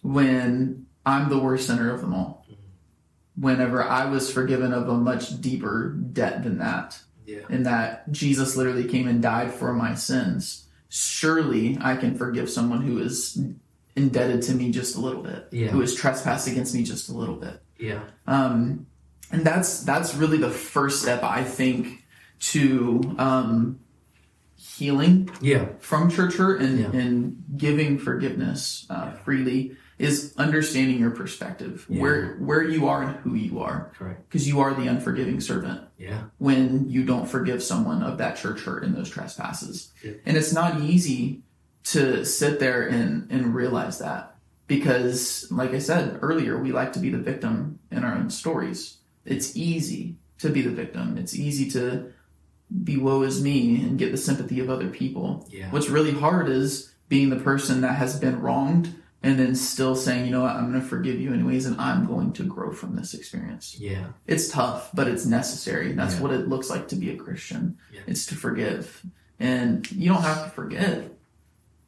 when I'm the worst sinner of them all? Whenever I was forgiven of a much deeper debt than that, and that Jesus literally came and died for my sins, surely I can forgive someone who is indebted to me just a little bit, who has trespassed against me just a little bit. And that's really the first step, I think, to healing from church hurt and giving forgiveness freely, is understanding your perspective, where you are and who you are. Correct. Because you are the unforgiving servant when you don't forgive someone of that church hurt and those trespasses. And it's not easy to sit there and realize that, because like I said earlier, we like to be the victim in our own stories. It's easy to be the victim. It's easy to be woe is me and get the sympathy of other people. What's really hard is being the person that has been wronged and then still saying, you know what, I'm going to forgive you anyways, and I'm going to grow from this experience. Yeah. It's tough, but it's necessary. That's what it looks like to be a Christian. Yeah. It's to forgive. And you don't have to forget.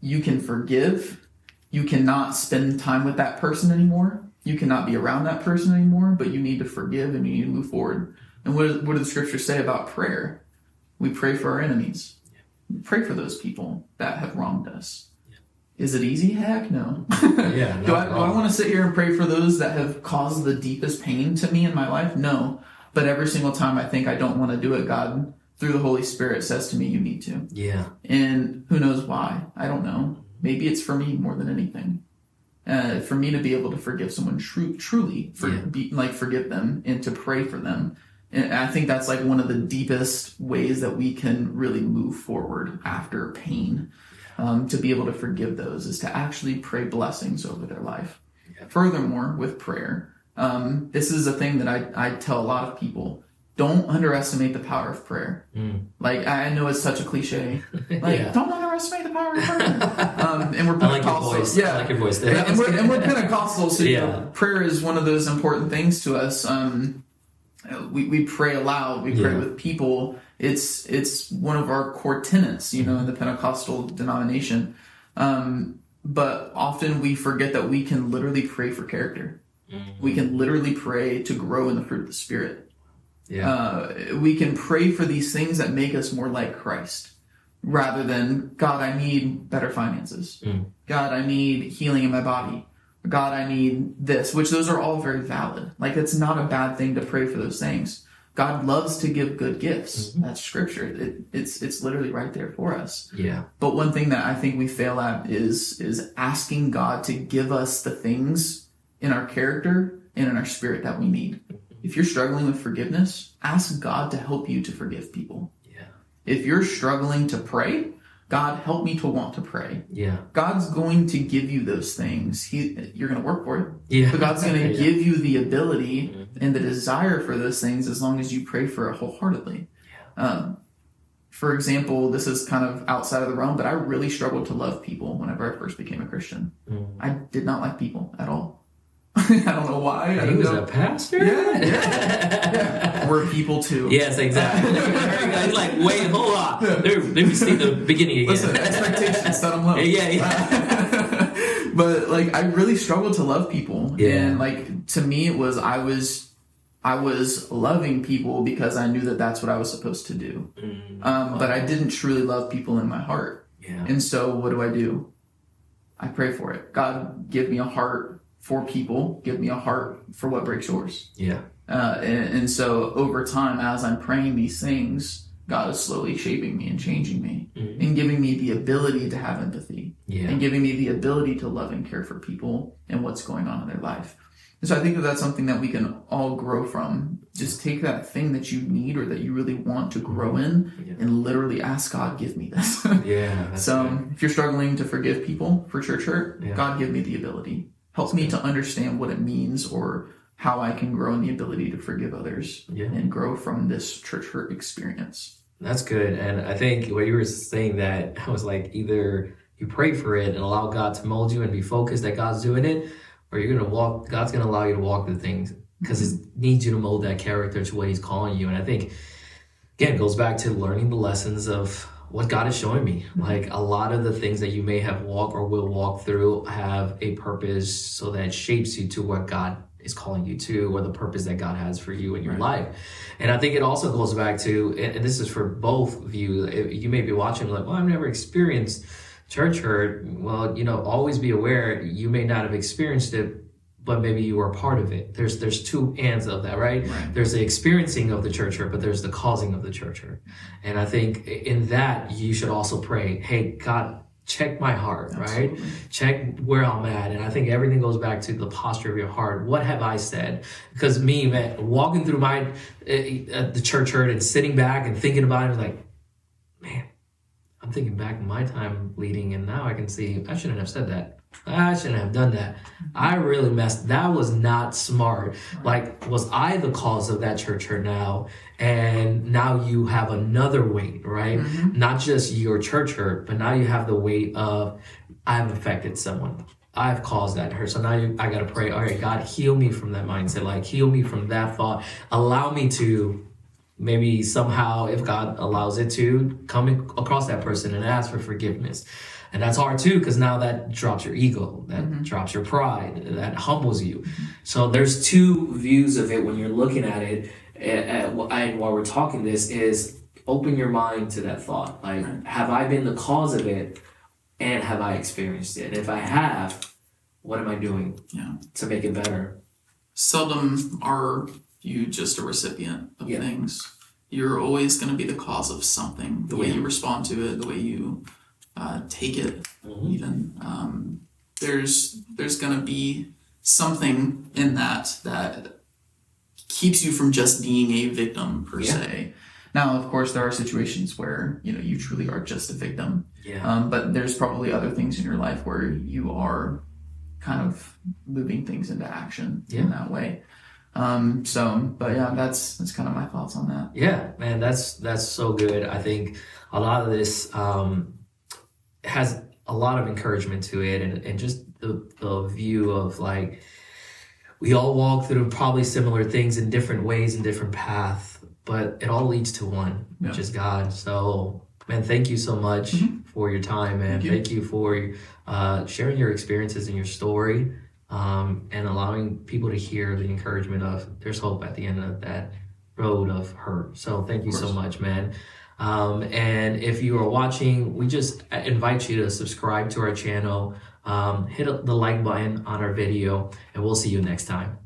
You can forgive. You cannot spend time with that person anymore. You cannot be around that person anymore, but you need to forgive and you need to move forward. And what do the scriptures say about prayer? We pray for our enemies. Yeah. We pray for those people that have wronged us. Yeah. Is it easy? Heck no. Yeah, do I want to sit here and pray for those that have caused the deepest pain to me in my life? No. But every single time I think I don't want to do it, God, through the Holy Spirit, says to me, you need to. Yeah. And who knows why? I don't know. Maybe it's for me more than anything. For me to be able to forgive someone truly, forgive them and to pray for them. And I think that's like one of the deepest ways that we can really move forward after pain. To be able to forgive those is to actually pray blessings over their life. Yeah. Furthermore, with prayer, this is a thing that I tell a lot of people. Don't underestimate the power of prayer. Like, I know it's such a cliche. Like, don't underestimate the power of prayer. And we're Pentecostals. I like your voice. I like your voice there. And we're Pentecostals, so you know, prayer is one of those important things to us. We pray aloud. We pray with people. It's one of our core tenets, you know, in the Pentecostal denomination. But often we forget that we can literally pray for character. We can literally pray to grow in the fruit of the Spirit. Yeah. We can pray for these things that make us more like Christ, rather than, God, I need better finances. God, I need healing in my body. God, I need this, which those are all very valid. Like, it's not a bad thing to pray for those things. God loves to give good gifts. That's scripture. It's literally right there for us. Yeah. But one thing that I think we fail at is asking God to give us the things in our character and in our spirit that we need. If you're struggling with forgiveness, ask God to help you to forgive people. Yeah. If you're struggling to pray, God, help me to want to pray. Yeah. God's going to give you those things. You're going to work for it. Yeah. But God's going to give you the ability and the desire for those things as long as you pray for it wholeheartedly. Yeah. For example, this is kind of outside of the realm, but I really struggled to love people whenever I first became a Christian. I did not like people at all. I don't know why. He was a pastor? Yeah. We're people too. Yes, exactly. He's like, wait, hold on. Let me see the beginning again. Listen, expectations set them low. Yeah. But like, I really struggled to love people. Yeah. And like, to me, it was, I was loving people because I knew that that's what I was supposed to do. But I didn't truly love people in my heart. Yeah. And so what do? I pray for it. God, give me a heart for people, give me a heart for what breaks yours. Yeah. And so over time, as I'm praying these things, God is slowly shaping me and changing me and giving me the ability to have empathy and giving me the ability to love and care for people and what's going on in their life. And so I think that that's something that we can all grow from. Just take that thing that you need or that you really want to grow in and literally ask God, give me this. So if you're struggling to forgive people for church hurt, God, give me the ability. Help me to understand what it means or how I can grow in the ability to forgive others and grow from this church hurt experience. That's good. And I think what you were saying, that I was like, either you pray for it and allow God to mold you and be focused that God's doing it, or you're going to walk, God's going to allow you to walk the things because it needs you to mold that character to what he's calling you. And I think, again, it goes back to learning the lessons of what God is showing me. Like, a lot of the things that you may have walked or will walk through have a purpose so that it shapes you to what God is calling you to, or the purpose that God has for you in your life. And I think it also goes back to, and this is for both of you, you may be watching like, well, I've never experienced church hurt. Well, always be aware you may not have experienced it, but maybe you were a part of it. There's two ends of that, right? There's the experiencing of the church hurt, but there's the causing of the church hurt. And I think in that, you should also pray, hey, God, check my heart, right? Check where I'm at. And I think everything goes back to the posture of your heart. What have I said? Because me, man, walking through the church hurt and sitting back and thinking about it, like, man, I'm thinking back in my time leading, and now I can see I shouldn't have said that. I shouldn't have done that. I really messed. That was not smart. Like, was I the cause of that church hurt now? And now you have another weight, right? Not just your church hurt, but now you have the weight of I've affected someone. I've caused that hurt. So now I got to pray, all right, God, heal me from that mindset. Like, heal me from that thought. Allow me to maybe somehow, if God allows it to, come across that person and ask for forgiveness. And that's hard too, because now that drops your ego, that drops your pride, that humbles you. So there's two views of it when you're looking at it. And while we're talking, this is open your mind to that thought. Like, have I been the cause of it? And have I experienced it? And if I have, what am I doing to make it better? Seldom are you just a recipient of things. You're always going to be the cause of something. The way you respond to it, the way you take it, even. There's going to be something in that keeps you from just being a victim per se. Now, of course, there are situations where you truly are just a victim. But there's probably other things in your life where you are kind of moving things into action in that way. But that's kind of my thoughts on that. Yeah, man, that's so good. I think a lot of this has a lot of encouragement to it, and just the view of like, we all walk through probably similar things in different ways and different paths, but it all leads to one, which is God. So, man, thank you so much for your time, man. Thank you for sharing your experiences and your story, and allowing people to hear the encouragement of there's hope at the end of that road of hurt. So thank you so much, man. And if you are watching, we just invite you to subscribe to our channel, hit the like button on our video, and we'll see you next time.